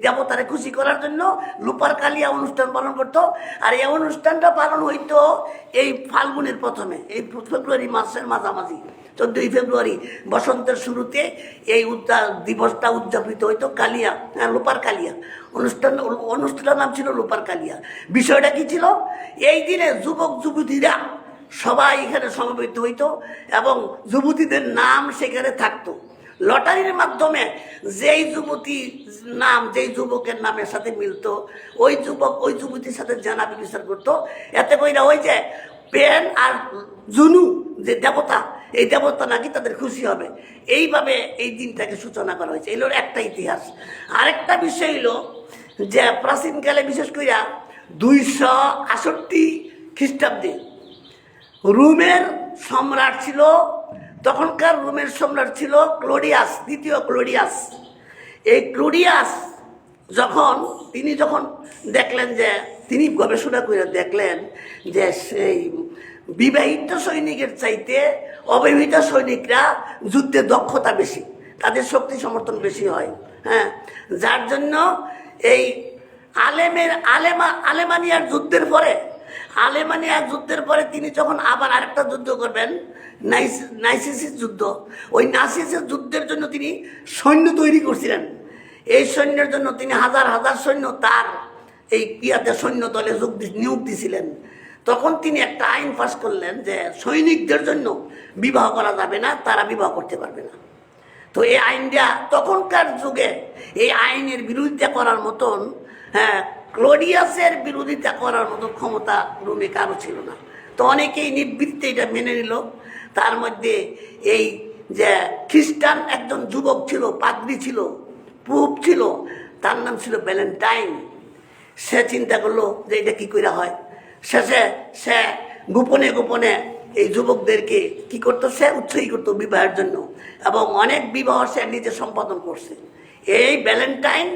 দেবতারে খুশি করার জন্য লুপার কালিয়া অনুষ্ঠান পালন করতো। আর এই অনুষ্ঠানটা পালন হইতো এই ফাল্গুনের প্রথমে, এই ফেব্রুয়ারি মাসের মাঝামাঝি 14ই ফেব্রুয়ারি বসন্তের শুরুতে এই দিবসটা উদযাপিত হইতো কালিয়া, লুপার কালিয়া অনুষ্ঠানটার নাম ছিল লুপার কালিয়া। বিষয়টা কি ছিল, এই দিনে যুবক যুবতীরা সবাই এখানে সমবেত হইতো এবং যুবতীদের নাম সেখানে থাকতো। লটারির মাধ্যমে যেই যুবতীর নাম যেই যুবকের নামের সাথে মিলতো ওই যুবক ওই যুবতীর সাথে জানাবি বিচার করতো। এতে কইরা ওই যে পেন আর জুনু যে দেবতা, এই দেবতা নাকি তাদের খুশি হবে, এইভাবে এই দিনটাকে সূচনা করা হয়েছে। এগুলোর একটা ইতিহাস। আরেকটা বিষয় হলো যে প্রাচীনকালে বিশেষ করিয়া 268 খ্রিস্টাব্দে রোমের সম্রাট ছিল, তখনকার রোমের সম্রাট ছিল ক্লোডিয়াস, দ্বিতীয় ক্লোডিয়াস। এই ক্লোডিয়াস তিনি যখন দেখলেন যে তিনি গবেষণা করে দেখলেন যে সেই বিবাহিত সৈনিকের চাইতে অবিবাহিত সৈনিকরা যুদ্ধে দক্ষতা বেশি, তাদের শক্তি সমর্থন বেশি হয়। হ্যাঁ, যার জন্য এই আলেমানিয়ার যুদ্ধের পরে তিনি যখন আবার আরেকটা যুদ্ধ করবেন, নাইসিসিস যুদ্ধ, ওই নাইসিসিস যুদ্ধের জন্য তিনি সৈন্য তৈরি করছিলেন। এই সৈন্যের জন্য তিনি হাজার হাজার সৈন্য তার এই সৈন্য দলে নিয়োগ দিছিলেন। তখন তিনি একটা আইন পাস করলেন যে সৈনিকদের জন্য বিবাহ করা যাবে না, তারা বিবাহ করতে পারবে না। তো এই আইনটা তখনকার যুগে এই আইনের বিরোধিতা করার মতন, হ্যাঁ, ক্লোডিয়াসের বিরোধিতা করার মতো ক্ষমতা রোমে কারো ছিল না। তো অনেকেই নিবৃত্তে এটা মেনে নিল। তার মধ্যে এই যে খ্রিস্টান একজন যুবক ছিল, পাদ্রী ছিল, পোপ ছিল, তার নাম ছিল ভ্যালেন্টাইন। সে চিন্তা করলো যে এটা কি করে হয়। শেষে সে গোপনে গোপনে এই যুবকদেরকে কি করতো, সে উৎসাহী করতো বিবাহের জন্য, এবং অনেক বিবাহ সে নিজে সম্পাদন করছে। এই ভ্যালেন্টাইন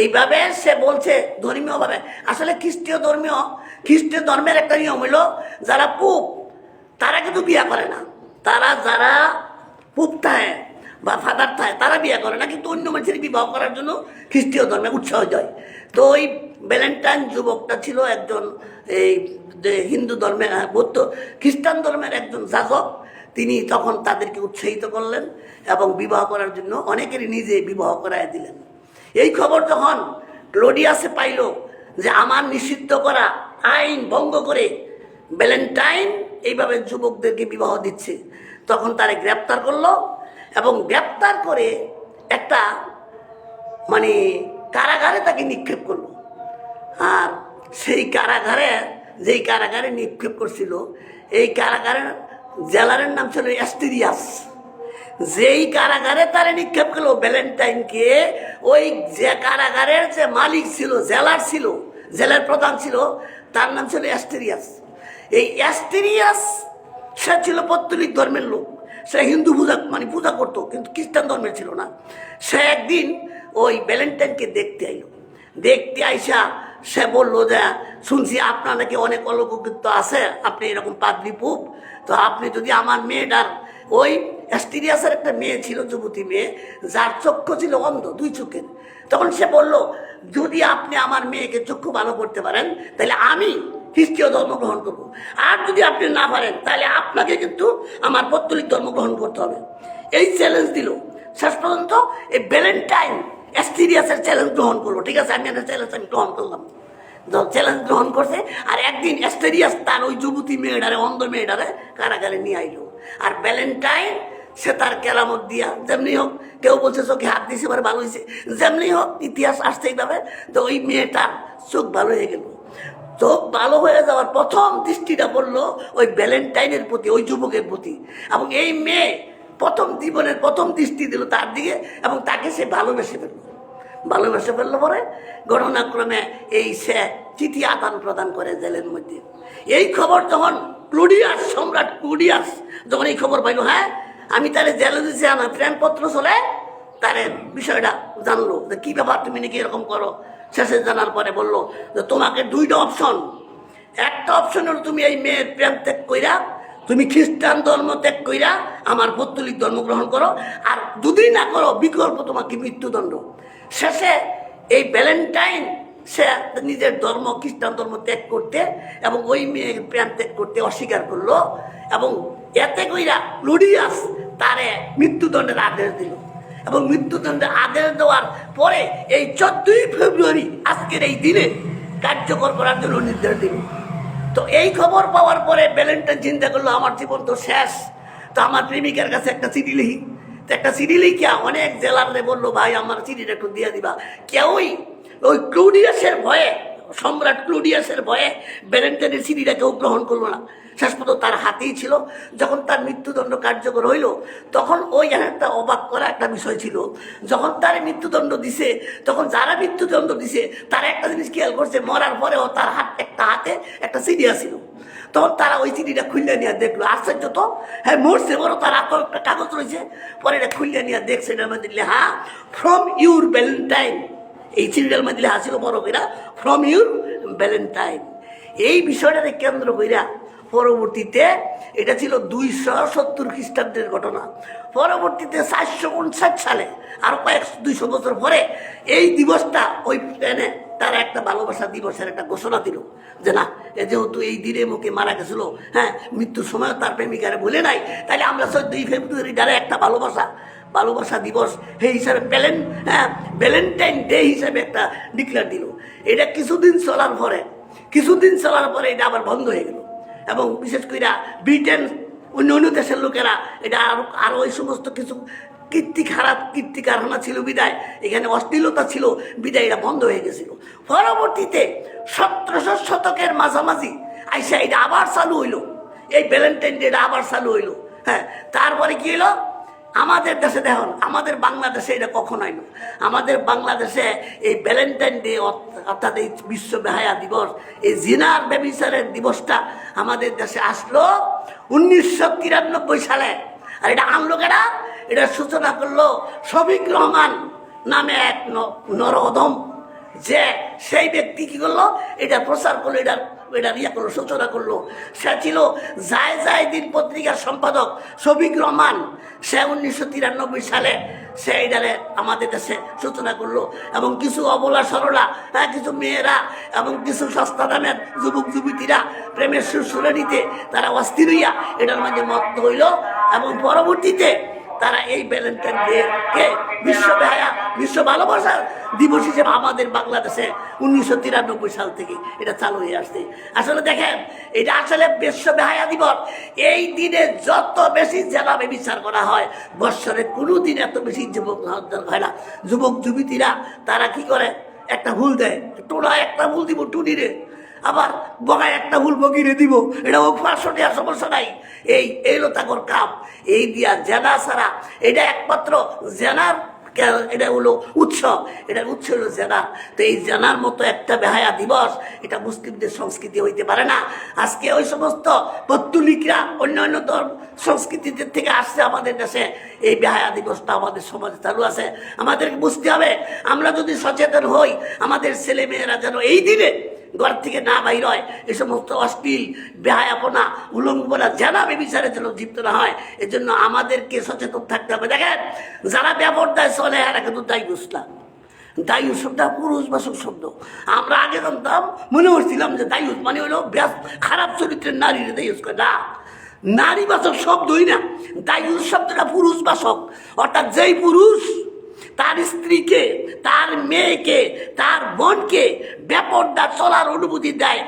এইভাবে সে বলছে ধর্মীয়ভাবে, আসলে খ্রিস্টীয় ধর্মের একটা নিয়ম হইলো যারা পোপ তারা কিন্তু বিয়ে করে না, তারা যারা পোপ থাকে বা ফাদার থাকে তারা বিয়ে করে না, কিন্তু অন্য মানুষের বিবাহ করার জন্য খ্রিস্টীয় ধর্মে উৎসাহ দেয়। তো ওই ভ্যালেন্টাইন যুবকটা ছিল একজন এই হিন্দু ধর্মের খ্রিস্টান ধর্মের একজন যাজক। তিনি তখন তাদেরকে উৎসাহিত করলেন এবং বিবাহ করার জন্য অনেকেরই নিজে বিবাহ করায় দিলেন। এই খবর যখন ক্লোডিয়াসে পাইল যে আমার নিষিদ্ধ করা আইন ভঙ্গ করে ভ্যালেন্টাইন এইভাবে যুবকদেরকে বিবাহ দিচ্ছে, তখন তারে গ্রেপ্তার করলো এবং গ্রেপ্তার করে একটা কারাগারে তাকে নিক্ষেপ করলো। আর সেই যেই কারাগারে নিক্ষেপ করছিল, এই কারাগারের জেলারের নাম ছিল অ্যাস্টেরিয়াস। যেই কারাগারে তারা নিক্ষেপ করলো ভ্যালেন্টাইনকে, ওই যে কারাগারের যে মালিক ছিল, জেলার প্রধান ছিল, তার নাম ছিল অ্যাস্টেরিয়াস। এই অ্যাস্টেরিয়াস সে ছিল পৌত্তলিক ধর্মের লোক, সে হিন্দু পূজা করতো, কিন্তু খ্রিস্টান ধর্মের ছিল না। সে একদিন ওই ভ্যালেন্টাইনকে দেখতে আইসা সে বললো যে শুনছি আপনার নাকি অনেক অলৌকিকত্ব আছে, আপনি এরকম পাদ্রী পোপ, তো আপনি যদি আমার মেয়েটার, ওই অ্যাস্টেরিয়াসের একটা মেয়ে ছিল, যুবতী মেয়ে, যার চক্ষু ছিল অন্ধ, 2 চোখের। তখন সে বলল যদি আপনি আমার মেয়েকে চক্ষু ভালো করতে পারেন তাহলে আমি খ্রিস্টীয় ধর্ম গ্রহণ করবো, আর যদি আপনি না পারেন তাহলে আপনাকে কিন্তু আমার পৌত্তলিক ধর্ম গ্রহণ করতে হবে। এই চ্যালেঞ্জ দিল। শেষ পর্যন্ত এই ভ্যালেন্টাইন অ্যাস্টেরিয়াসের চ্যালেঞ্জ গ্রহণ করলো। ঠিক আছে, আমি একটা চ্যালেঞ্জ গ্রহণ করলাম। চ্যালেঞ্জ গ্রহণ করছে, আর একদিন অ্যাস্টেরিয়াস তার ওই যুবতী মেয়েটারে, অন্ধ মেয়েটারে কারাগারে নিয়ে আইলো। আর ভ্যালেন্টাইন সে তার কেরামত দিয়া, যেমনি হোক, কেউ বলছে চোখে হাত দিয়েছে এবার ভালো হয়েছে, যেমনি হোক ইতিহাস আসছে এইভাবে, তো ওই মেয়েটার চোখ ভালো হয়ে গেল। চোখ ভালো হয়ে যাওয়ার প্রথম দৃষ্টিটা পড়লো ওই ভ্যালেন্টাইনের প্রতি, ওই যুবকের প্রতি, এবং এই মেয়ে জীবনের প্রথম দৃষ্টি দিল তার দিকে, এবং তাকে সে ভালোবেসে ফেললো পরে ঘটনাক্রমে এই সে চিঠি আদান প্রদান করে জেলের মধ্যে। এই খবর যখন সম্রাট ক্লোডিয়াস যখন এই খবর পাইল, হ্যাঁ আমি তাহলে জেলে দিচ্ছি, আমার প্রেমপত্র চলে, তারে বিষয়টা জানলো যে কী ব্যাপার, তুমি নাকি এরকম করো। শেষে জানার পরে বললো যে তোমাকে 2টা অপশন, একটা অপশন হলো তুমি এই মেয়ের প্রেম ত্যাগ কইরা তুমি খ্রিস্টান ধর্ম ত্যাগ কইরা আমার পৌত্তলিক ধর্ম গ্রহণ করো, আর যদি না করো বিকল্প তোমাকে মৃত্যুদণ্ড। শেষে এই ভ্যালেন্টাইন সে নিজের ধর্ম খ্রিস্টান ধর্ম ত্যাগ করতে এবং ওই মেয়ের প্রেম ত্যাগ করতে অস্বীকার করলো এবং এতে কইরা ক্লডিয়াস তারে মৃত্যুদণ্ডের আদেশ দিল এবং মৃত্যুদণ্ডের আদেশ দেওয়ার পরে এই 14ই ফেব্রুয়ারি আজকের এই দিনে কার্যকর করার জন্য নির্দেশ দিল। তো এই খবর পাওয়ার পরে ভ্যালেন্টাইন চিন্তা করলো আমার জীবন তো শেষ, তো আমার প্রেমিকার কাছে একটা চিঠি লিখি। তো একটা চিঠি লিখিয়া অনেক জেলারে বললো ভাই আমার চিঠিটা একটু দিয়ে দিবা। কেউই ওই ক্লডিয়াসের ভয়ে, সম্রাট ক্লডিয়াসের ভয়ে ভ্যালেন্টাইনের চিঠিটা কেউ গ্রহণ করলো না। শেষ পর্যন্ত তার হাতেই ছিল। যখন তার মৃত্যুদণ্ড কার্যকর হইল তখন ওই একটা অবাক করা একটা বিষয় ছিল, যখন তার মৃত্যুদণ্ড দিছে তখন যারা মৃত্যুদণ্ড দিছে তারা একটা জিনিস খেয়াল করছে, মরার পরেও তার একটা হাতে একটা চিঠি ছিল। তখন তারা ওই চিঠিটা খুললে নিয়ে দেখলো, আশ্চর্য তো, হ্যাঁ মরছে বড় তার হাতে একটা কাগজ রয়েছে। পরে এটা খুললে নিয়ে দেখছে, এটার মধ্যে লেখা ফ্রম ইউর ভ্যালেন্টাইন। এই চিঠিটার মধ্যে লেখা ছিল বড় কইরা ফ্রম ইউর ভ্যালেন্টাইন। এই বিষয়টাকে কেন্দ্র কইরা পরবর্তীতে, এটা ছিল 270 খ্রিস্টাব্দের ঘটনা, পরবর্তীতে 459 সালে আর কয়েক 200 বছর পরে এই দিবসটা ওই প্ল্যানে তারা একটা ভালোবাসা দিবসের একটা ঘোষণা দিল যে না, যেহেতু এই দিনে মুখে মারা গেছিল, হ্যাঁ মৃত্যুর সময় তার প্রেমিকারে বলে নাই, তাহলে আমরা 14ই ফেব্রুয়ারি দ্বারা একটা ভালোবাসা দিবস সেই হিসাবে ভ্যালেন্টাইন ডে হিসাবে একটা ডিক্লেয়ার দিল। এটা কিছুদিন চলার পরে এটা আবার বন্ধ হয়ে গেল এবং বিশেষ করে ব্রিটেন অন্য দেশের লোকেরা এটা আরো ওই সমস্ত কিছু কীর্তি কারখানা ছিল বিদায়, এখানে অশ্লীলতা ছিল বিদায় এটা বন্ধ হয়ে গেছিল। পরবর্তীতে 1700 শতকের মাঝামাঝি আইসা এটা আবার চালু হইলো, এই ভ্যালেন্টাইন ডে আবার চালু হইলো। হ্যাঁ, তারপরে কি হলো, আমাদের দেশে দেখুন, আমাদের বাংলাদেশে এটা কখন আইলো, আমাদের বাংলাদেশে এই ভ্যালেন্টাইন ডে অর্থাৎ এই বিশ্ব বেহায়া দিবস, এই জিনার ব্যভিচারের দিবসটা আমাদের দেশে আসলো 1993 সালে। আর এটা আনলো কেনা, এটা সূচনা করলো শফিক রহমান নামে এক নরঅধম, যে সেই ব্যক্তি কি করলো, এটা প্রচার করলো, এটা করলো, সূচনা করলো। সে ছিল দিন পত্রিকার সম্পাদক শফিক রহমান। সে 1993 সালে সে এটারে আমাদের দেশে সূচনা করলো এবং কিছু অবলা সরলা, কিছু মেয়েরা এবং কিছু সস্তা দামের যুবক যুবতীরা প্রেমের সুরে নিতে তারা অস্থির হইয়া এটার মাঝে মত্ত হইল এবং পরবর্তীতে তারা এই ভ্যালেন্টাইন ডে-কে বিশ্ব ভালোবাসার দিবস হিসেবে আমাদের বাংলাদেশে 1993 সাল থেকে এটা চালু হয়ে আসছে। আসলে দেখেন, এটা আসলে বিশ্ব বেহায়া দিবস। এই দিনে যত বেশি জেলা বিচার করা হয়, বৎসরে কোনো দিন এত বেশি যুবক হয় না। যুবক যুবতীরা তারা কি করে, একটা ভুল দেয়, টোলায় একটা ভুল দিব টুনিরে, আবার বগায় একটা ভুল বগিরে দিব, এটা ও 500 টাকা সমস্যা নাই। এই এলো তাকর কাপ, এই দিয়া জেনা ছাড়া, এটা একমাত্র জেনার, এটা হলো উৎসব, এটার উৎস হলো জেনা। তো এই জেনার মতো একটা বেহায়া দিবস এটা মুসলিমদের সংস্কৃতি হইতে পারে না। আজকে ওই সমস্ত পত্তলিকরা অন্যান্য সংস্কৃতিদের থেকে আসছে আমাদের দেশে, এই বেহায়া দিবসটা আমাদের সমাজে চালু আছে। আমাদেরকে বুঝতে হবে, আমরা যদি সচেতন হই, আমাদের ছেলে মেয়েরা যেন এই দিনে ঘর থেকে না বাইর হয়, এই সমস্ত অশ্লীল বেহায়াপনা উলঙ্গনা জানা বেবিচারের জন্য জীবিত না হয়, এজন্য আমাদেরকে সচেতন থাকতে হবে। দেখেন, যারা ব্যবহার চলে এরা কিন্তু দায়ুস না। দায়ুস শব্দটা পুরুষবাচক শব্দ। আমরা আগে জানতাম, মনে করছিলাম যে দায়ুস মানে হলো খারাপ চরিত্রের নারীরা দায়ুস করে, না, নারীবাচক শব্দই না। দায়ুস শব্দটা পুরুষবাচক, অর্থাৎ যেই পুরুষ তার স্ত্রীকে, তার মেয়েকে, তার বোনকে বেপরদা চলার অনুমতি দেয়,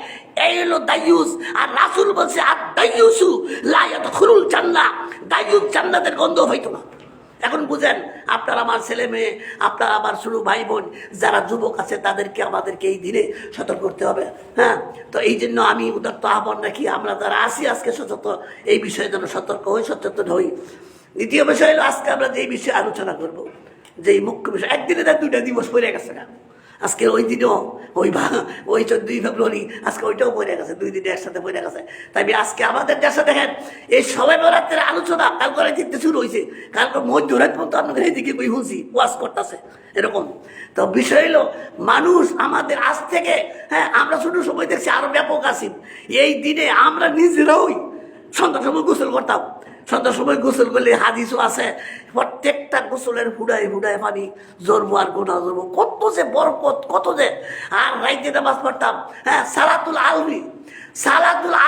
এই হলো দায়ুস। আর রাসূল বলছে, আর দায়ুসু লা ইয়াদখুলুল জান্নাহ, দায়ুস জান্নাতের গন্ধ হইতো না। এখন বুঝেন, আপনার আমার ছেলে মেয়ে, আপনার আমার ছোট ভাই বোন যারা যুবক আছে, তাদেরকে আমাদেরকে এই দিনে সতর্ক করতে হবে। হ্যাঁ, তো এই জন্য আমি উদাত্ত আহ্বান রাখি, আমরা যারা আসি আজকে সচেতন, এই বিষয়ে যেন সতর্ক হই, সচেতন হই। দ্বিতীয় বিষয় হলো, আজকে আমরা যে বিষয়ে আলোচনা করব, যে মুখ্য বিষয়, একদিনে তার 2টা দিবস পড়ে গেছে না, আজকে ওই দিনও ওই 14ই ফেব্রুয়ারি, আজকে ওইটাও পড়ে গেছে, 2 দিনে একসাথে পড়ে গেছে। তাই আজকে আমাদের দেশে দেখেন, এই সবে বরাতের আলোচনা কালকে দেখতে শুরু হয়েছে, কালকে মধ্যরাত পর্যন্ত আপনাদের এইদিকে বই শুনছি ওয়াজ করতেছে এরকম। তো বিষয় হলো, মানুষ আমাদের আজ থেকে, হ্যাঁ আমরা ছোট সময় দেখছি আরো ব্যাপক আছি, এই দিনে আমরা নিজেরাই সন্ধ্যার সময় গোসল করতাম, সন্ধ্যার সময় গোসল করলে হাদিসও আছে প্রত্যেকটা গোসলের হুড়ায় হুড়ায় পানি জরবো আর গোনা জরবো, কত যে বরকত, কত যে। আর রাইতে নামাজ পড়তাম, হ্যাঁ সালাতুল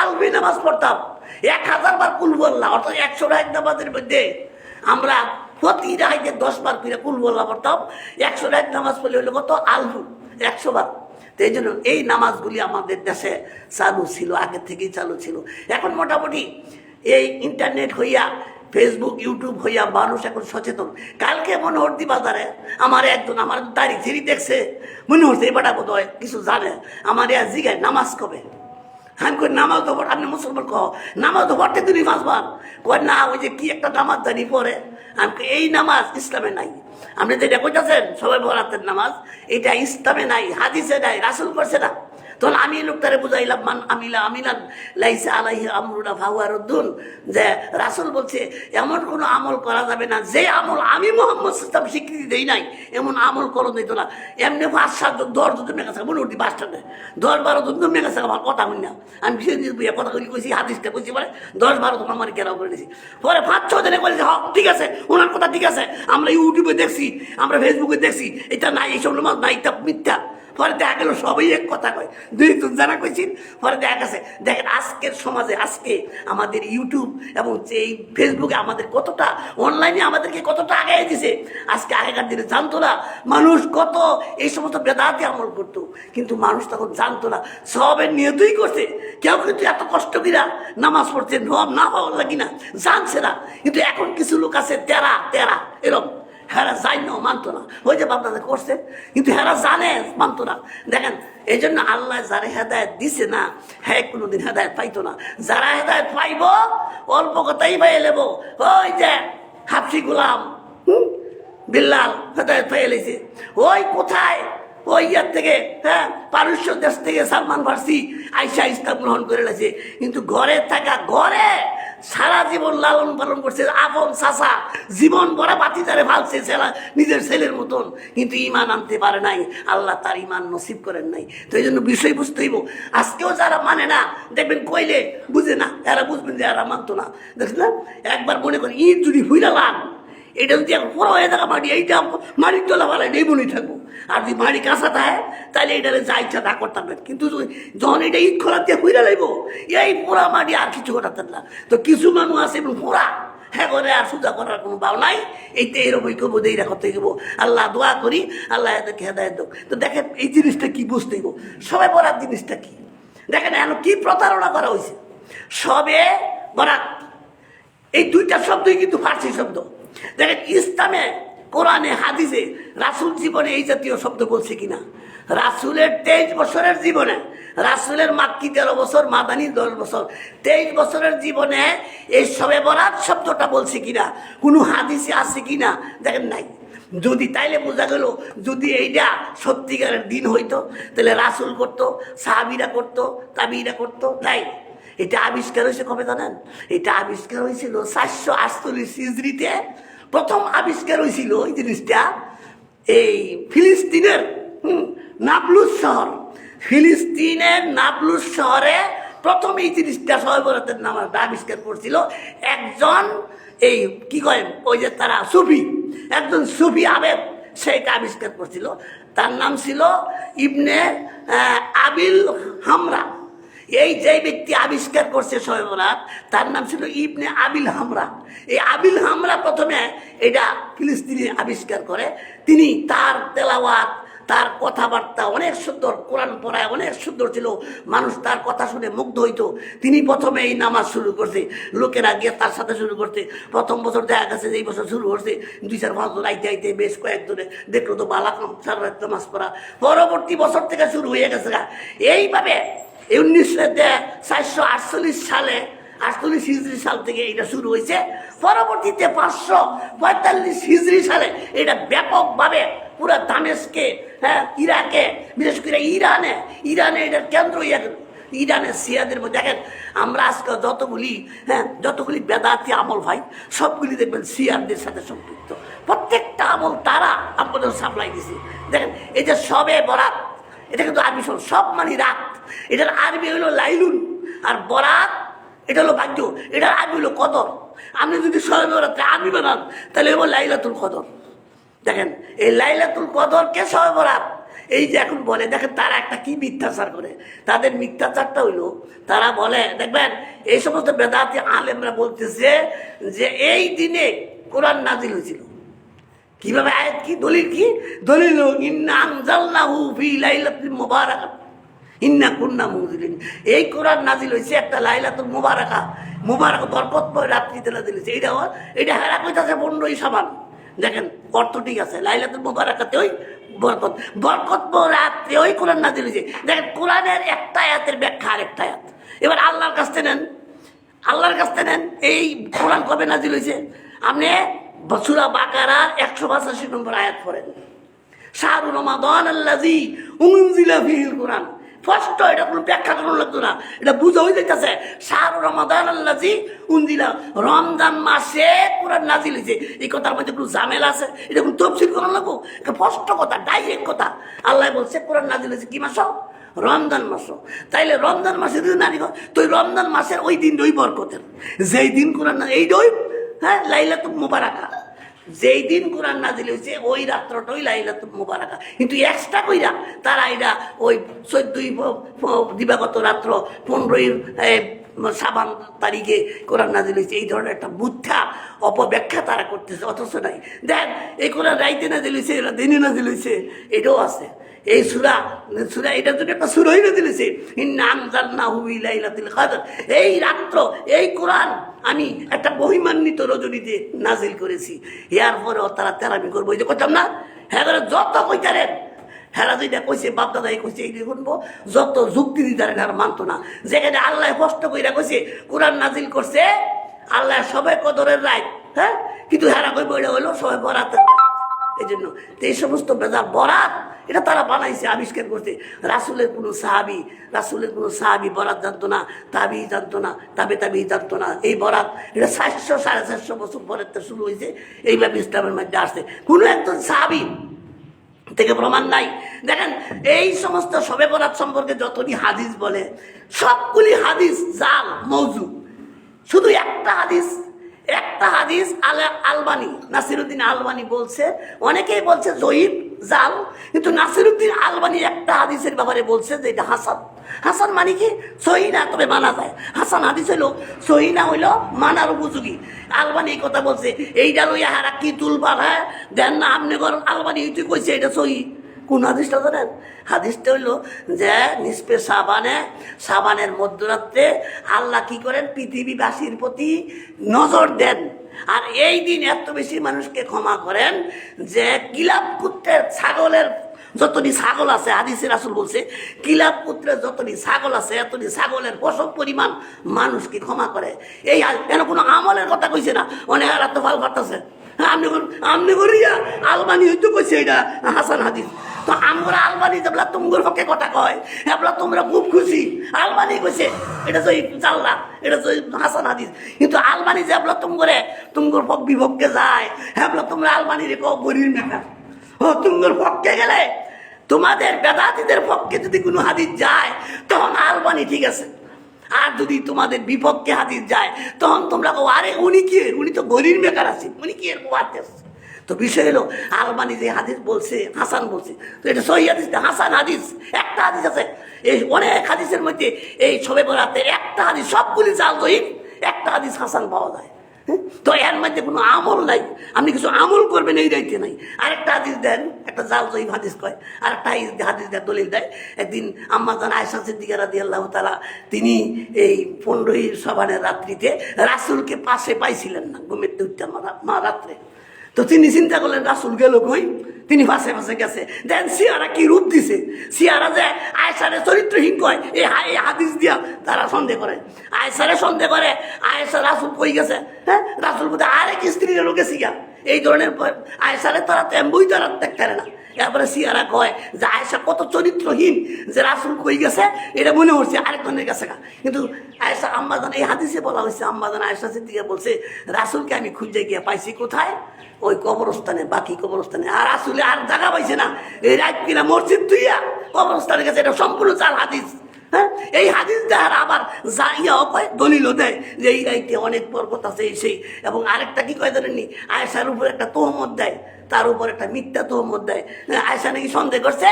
আলবি নামাজ পড়তাম 1000 বার কুল বললাম, অর্থাৎ 100 রাত নামাজের মধ্যে আমরা প্রতি রাইতে 10 বার করে কুল বললাম পড়তাম। 100 রাত নামাজ পড়লে হলো কত? আলবু 100 বার। তো এই জন্য এই নামাজগুলি আমাদের দেশে চালু ছিল, আগের থেকেই চালু ছিল। এখন মোটামুটি এই ইন্টারনেট হইয়া, ফেসবুক ইউটিউব হইয়া মানুষ এখন সচেতন। কালকে মনোহরদি বাজারে আমার একজন আমার দাড়ি ছিঁড়ি দেখছে, মনে হচ্ছে এবারটা বোধ হয় কিছু জানে, আমার জিগায় নামাজ কবে। আমি কই নামাজ তো পড়, আপনি মুসলমান কহ নামাজ তো পড়তে তুমি 5 বার, কয় না ওই যে কি একটা নামাজ জানি পড়ে। আমি এই নামাজ ইসলামে নাই। আপনি যেটা কইতেছেন সবাই বরাতের নামাজ, এটা ইসলামে নাই, হাদিসে নাই, রাসূল করছে না। তখন আমি লোকটারে বুঝাইলাম মান আমিলান লাইসা আলাইহি আমরুনা ফাহুয়া রদ্দুন, যে রাসূল বলছে এমন কোনো আমল করা যাবে না যে আমল আমি মুহাম্মদ সাল্লাল্লাহু আলাইহি ওয়াসাল্লাম স্বীকৃতি দেই নাই, এমন আমল করো দিত না। এমনি 5-7 জন 10 জন জমে গেছে, মনে উঠি 5 টানে 10-12 জন জমে গেছে আমার কথা শুনি না। আমি কথা কইছি, হাদিসটা কইছি, পরে 10-12 জন আমার কেরাও করে দিয়েছি। পরে 5-6 জনে বলেছে হক ঠিক আছে, ওনার কথা ঠিক আছে, আমরা ইউটিউবে দেখছি, আমরা ফেসবুকে দেখছি, এটা নাই, এইসব নামাজ নাই, এটা মিথ্যা। পরে দেখা গেল সবাই এক কথা কয়, 2 জানা কইছি। পরে দেখা গেছে, দেখেন আজকের সমাজে, আজকে আমাদের ইউটিউব এবং এই ফেসবুকে আমাদের কতটা, অনলাইনে আমাদেরকে কতটা আগাই দিছে। আজকে আগেকার দিনে জানতো না মানুষ কত এই সমস্ত বেদাতে আমল করতো, কিন্তু মানুষ তখন জানতো না, সবের নিয়তই করছে। কেউ কিন্তু এত কষ্ট কিনা নামাজ পড়ছে নব না হওয়ার লাগি না, জানছে না। কিন্তু এখন কিছু লোক আছে তেরা এরকম, হেরা যাই না মানতো না, ওই যে বাপদাদা করছে, কিন্তু হেরা জানে মানতো না। দেখেন এই জন্য আল্লাহ যারা হেদায়ত দিছে না, হ্যাঁ কোনোদিন হেদায়ত পাইতো না। যারা হেদায়ত পাইব অল্প কথাই পাই লেব। ওই যে হাফসি গোলাম বিল্লাল হেদায়ত পাই লেছে, ওই কোথায় ওই ইয়ার থেকে, হ্যাঁ পারস্য দেশ থেকে সালমান ফার্সি আইসা ইসলাম গ্রহণ করে লেছে, কিন্তু ঘরে থাকা, ঘরে সারা জীবন লালন পালন করছে, আপন চাচা জীবন ভরা বাতিদারে ফালছে নিজের ছেলের মতন, কিন্তু ইমান আনতে পারে নাই, আল্লাহ তার ইমান নসিব করেন নাই। তো এই জন্য বিষয় বুঝতে হইব। আজকেও যারা মানে না, দেখবেন কইলে বুঝে না, এরা বুঝবেন যে এরা মানতো না। দেখছেন না, একবার মনে করেন ঈদ যদি হুইলা লাগ, এটা যদি এখন বড় হয়ে থাকা মাটি, এইটা মাটির তোলা ভালো নেই বলেই থাকবো। আর যদি মাটি কাঁচা থাকে তাহলে এটারে যা ইচ্ছা তা করতাম না, কিন্তু যখন এটা ঈদ খোলা দিয়ে হুইলা লাগবো, এই পোড়া মাটি আর কিছু করতাম না। তো কিছু মানুষ আছে এবং পোড়া, হ্যাঁ করে আর সুদা করার কোনো ভাব নাই। এইটা এরকমই করবো, এইটা করতে গেবো। আল্লাহ দোয়া করি আল্লাহ এদেরকে হেদায়েত হোক। তো দেখেন এই জিনিসটা কি বুঝতে গো, সবে বরাত জিনিসটা কি, দেখেন এখন কি প্রতারণা করা হয়েছে। সবে বরাত এই 2টা শব্দই কিন্তু ফার্সি শব্দ। দেখেন ইসলামে, কোরআনে, হাদিসে রাসূল জীবনে এই জাতীয় শব্দ বলছে কিনা। রাসূলের 23 বছরের জীবনে, রাসূলের মাক্কি 13 বছর, মাদানী 10 বছর, 23 বছরের জীবনে এই সবে বরাত শব্দটা বলছে কিনা, কোনো হাদিসে আছে কিনা, দেখেন নাই। যদি তাইলে বোঝা গেল, যদি এইটা সত্যিকারের দিন হইতো তাহলে রাসূল করতো, সাহাবীরা করতো, তাবিঈরা করতো, নাই। এটা আবিষ্কার হয়েছে কবে জানেন? এটা আবিষ্কার হয়েছিল 448 হিজরিতে। প্রথম আবিষ্কার হয়েছিল এই জিনিসটা এই ফিলিস্তিনের নাবলুস শহর, ফিলিস্তিনের নাবলুস শহরে প্রথম এই জিনিসটা শবে বরাতের নামটা আবিষ্কার করছিল একজন, এই কি কয় ওই যে তারা সুফি, একজন সুফি আবেদ, সেইটা আবিষ্কার করছিল। তার নাম ছিল ইবনে আবিল হামরা। এই যে ব্যক্তি আবিষ্কার করছে শবে বরাত, তার নাম ছিল ইবনে আবিল হামরা। এই আবিল হামরা প্রথমে এটা ফিলিস্তিনি আবিষ্কার করে। তিনি তার তেলাওয়াত, তার কথাবার্তা অনেক সুন্দর, কোরআন পড়ায় অনেক সুন্দর ছিল, মানুষ তার কথা শুনে মুগ্ধ হইতো। তিনি প্রথমে এই নামাজ শুরু করছে, লোকেরা গিয়ে তার সাথে শুরু করছে। প্রথম বছর দেখা গেছে যে এই বছর শুরু করছে 2-4-5 জন আইতে আইতে বেশ কয়েকজনে দেখলো তো বালাকাম সারা রাত নামাজ পড়া। পরবর্তী বছর থেকে শুরু হয়ে গেছে। এইভাবে 1948 সালে, 48 হিজরি সাল থেকে এটা শুরু হয়েছে। পরবর্তীতে 545 হিজরি সালে এটা ব্যাপকভাবে পুরা দামেস্কে, হ্যাঁ ইরাকে, বিশেষ করে ইরানে এটার কেন্দ্র ইরানের শিয়াদের মধ্যে। দেখেন আমরা আজকে যতগুলি বেদাতি আমল ভাই, সবগুলি দেখবেন শিয়াদের সাথে সম্পৃক্ত। প্রত্যেকটা আমল তারা আমাদের সাপ্লাই দিছে। দেখেন এই যে সবে বরাত, এটা কিন্তু আরবি শব্দ, সব মানে রাত, এটার আরবি হলো লাইলুন, আর বরাত এটা হলো ভাগ্য, এটার আরবি হলো কদর। আপনি যদি শবে বরাতে আমি বানান তাহলে এবার লাইলাতুল কদর। দেখেন এই লাইলাতুল কদরকে শবে বরাত এই যে এখন বলে, দেখেন তারা একটা কি মিথ্যাচার করে। তাদের মিথ্যাচারটা হইলো তারা বলে, দেখবেন এই সমস্ত বেদাতি আলেমরা বলতেছে যে এই দিনে কোরআন নাজিল হয়েছিল। কিভাবে আয়াত কি দলিল কি দলিল ইন্না আনজালনাহু ফি লাইলাতিন মুবারাকাহ ইন্না কুন্না মুনজিরিন। এই কোরআন নাজিল হয়েছে একটা লাইলাতুল মুবারাকা, মুবারক বরকতময় রাত্রিতে নাজিল হয়েছে। এটা হেরা কইতাছে 15ই শাবান। দেখেন অর্থ ঠিক আছে, লাইলাতুল মুবারাকাতে ওই বরকতময় রাত্রে ওই কোরআন নাজিল হয়েছে। দেখেন কোরআনের একটা আয়াতের ব্যাখ্যা আরেকটা আয়াত। এবার আল্লাহর কাছ থেকে নেন, আল্লাহর কাছ থেকে নেন এই কোরআন কবে নাজিল হয়েছে। আপনি সূরা বাকারা 185 নম্বর আয়াত পড়েন, শাহরু রমাদান আল্লাযী উনজিলা ফীহিল কোরআন। স্পষ্ট, এটা কোনো ব্যাখ্যা করানো লাগতো না, এটা বুঝা হয়ে যাইতেছে। শাহরু রমাদান আল্লাযী উনজিলা, রমজান মাসে কোরআন নাজিল হয়েছে। এই কথার মধ্যে কোনো ঝামেলা আছে? এটা কোনো তফসিল করানো লাগবো? এটা স্পষ্ট কথা, ডাইরেক্ট কথা। আল্লাহ বলছে কোরআন নাজিল হয়েছে কি মাস? রমজান মাস। তাইলে রমজান মাসে যদি নারী তো রমজান মাসের ওই দিন ওই বরকতের যেই দিন কোরআন এই ওই হ্যাঁ লাইলাতুল মুবারাকা, যেই দিন কোরআন নাজিল হয়েছে ওই রাত্রটাই লাইলাতুল মুবারাকা। কিন্তু এক্সট্রা কইরা তারা এটা ওই 14ই দিবাগত রাত্র 15ই শাবান তারিখে কোরআন নাজিল হয়েছে, এই ধরনের একটা মিথ্যা অপব্যাখ্যা তারা করতেছে। অথচ নাই, দেখ এই কোরআন রাইতে নাজিল হয়েছে, এরা দিনে নাজিল হয়েছে, এটাও আছে। এই সূরা এটার জন্য একটা সূরাই নাজিল হয়েছে, ইন্না আনজালনাহু ফি লাইলাতিল কদর। এই রাত্র এই কোরআন আমি একটা মহিমান্বিত রজনীতে নাজিল করেছি। এর পরেও তারা তেরামি করবো, এই যে করতাম না, হ্যাঁ যত কইতারেন হেরা যেটা কইছে বাপ দাদাই কইছে এই শুনবো, যত যুক্তি দিতারেন আর মানতো না। যেখানে আল্লাহ স্পষ্ট কইরা কইছে কোরআন নাজিল করছে আল্লাহ সবে কদরের রাত, হ্যাঁ, কিন্তু হেরা কইব এটা হইলো সবে বরাতের রাত। এই জন্য এই সমস্ত বেজার বরাত এটা তারা বানাইছে, আবিষ্কার করছে। রাসূলের কোনো সাহাবি বরাত জানতো না, তাবি জানতো না, তাবি জানতো না। এই বরাত এটা 400-450 বছর পরের তো শুরু হয়েছে, এইভাবে ইসলামের মধ্যে আসছে। কোনো একজন সাহাবি থেকে প্রমাণ নাই। দেখেন এই সমস্ত শবে বরাত সম্পর্কে যতটি হাদিস বলে সবগুলি হাদিস জাল, মওযু। শুধু একটা হাদিস আলবানী নাসিরুদ্দিন আলবানী বলছে, অনেকেই বলছে জয়ীফ জাল, কিন্তু নাসিরুদ্দিন আলবানী একটা হাদিসের ব্যাপারে বলছে যে এটা হাসান মানে কি সহি না, তবে মানা যায়। হাসান হাদিস হইলো সহি না হইলো মানার উপযোগী। আলবানী এই কথা বলছে, এইটা লইয়া হারা কি তুলবার, হ্যাঁ দেন না আপনি করেন। আলবানী তুই কইছে এটা সহি। কোন হাদিসটা জানেন? হাদিসটা হইলো যে নিসফে সাবানের মধ্যরাত্রে আল্লাহ কি করেন পৃথিবীবাসীর প্রতি নজর দেন, আর এই দিন এত বেশি মানুষকে ক্ষমা করেন যে কিলাব পুত্রের ছাগলের যতটি ছাগল আছে, হাদিসে রাসূল বলছে কিলাব পুত্রের যতটি ছাগল আছে এতটি ছাগলের প্রসব পরিমাণ মানুষকে ক্ষমা করে। এই কেন কোনো আমলের কথা কইছে না, অনেক আর তো ভাল পারতেছে। আমনি করিয়া আলবানি হইতে কইছে এটা হাসান হাদিস। তো আমরা আলবানি যেবলা তুমগুর হকে কথা কয় এবলা তোমরা খুব খুশি। আলবানি কইছে এটা তো চাল্লা, এটা তো হাসান হাদিস। কিন্তু আলবানি যেবলা তুমগুর পক বিভক্কে যায় হেবলা তোমরা আলবানি রেখো বরির মেকা। ও তুমগুর পক্ষে গেলে তোমাদের বেদাতীদের পক্ষে যদি কোনো হাদিস যায় তখন আলবানি ঠিক আছে, আর যদি তোমাদের বিপক্ষে হাদিস যায় তখন তোমরা আরে উনি কি, উনি তো গরির বেকার আছে, উনি কি এর বাড়তে আসছে। তো বিষয় হলো আলবানি যে হাদিস বলছে হাসান বলছে, তো এটা সহি হাদিস না, হাসান হাদিস। একটা হাদিস আছে, এই অনেক হাদিসের মধ্যে এই শবে বরাতে একটা হাদিস, সবগুলি জাল জয়ীফ, একটা হাদিস হাসান পাওয়া যায়। তো এর মধ্যে কোনো আমল নাই, আপনি কিছু আমল করবেন এই দায়িত্বে নাই। আরেকটা হাদিস দেন, একটা জাল জয়ীফ হাদিস কয়, আরেকটা হাদিস দেয় দলিল দেয়। একদিন আম্মা জান আয়েশা সিদ্দিকা রাদিয়াল্লাহু তাআলা তিনি এই 15ই শাবানের রাত্রিতে রাসূলকে পাশে পাইছিলেন না, ঘুমের উঠতে মা রাত্রে। তো তিনি চিন্তা করলেন রাসূল গেল কই, তিনি পাশে গেছে। দেন সিয়ারা কি রূপ দিছে, সিয়ারা যে আয়েশারে চরিত্রহীন কয় এই হাদিস দিয়া তারা সন্দেহ করে, আয়েশারে সন্দেহ করে। আয়েশা রাসূল কই গেছে, হ্যাঁ রাসূল বলতে আরেক স্ত্রীর লোকে শিখা এই ধরনের আয়েশারে তারা তেমবই তারা দেখতে না। এরপরে সিয়ারা কয় যে আয়েশা কত চরিত্রহীন যে রাসূল কই গেছে এটা মনে হচ্ছে আরেকজনের কাছে। কিন্তু আয়েশা আম্মাজান এই হাদিসে বলা হয়েছে, আম্মাজান আয়েশা সিদ্দিকা বলছে রাসূলকে আমি খুঁজে গিয়ে পাইছি কোথায়, ওই কবরস্থানে, বাকি কবরস্থানে। আর রাসূল আর জায়গা পাইছে না, এই রাত কিনা মসজিদ তুইয়া কবরস্থানের কাছে। এটা সম্পূর্ণ চাল হাদিস, হ্যাঁ এই হাদিস দেখার আবার যা ইয়াও কয় দলিলও দেয় যে এই গাইতে অনেক বরকত আছে এই সেই। এবং আরেকটা কি কয় জানেননি, আয়েশার উপর একটা তোহমত দেয়, তার উপর একটা মিথ্যা তোহমত দেয়। আয়েশা নাকি সন্দেহ করছে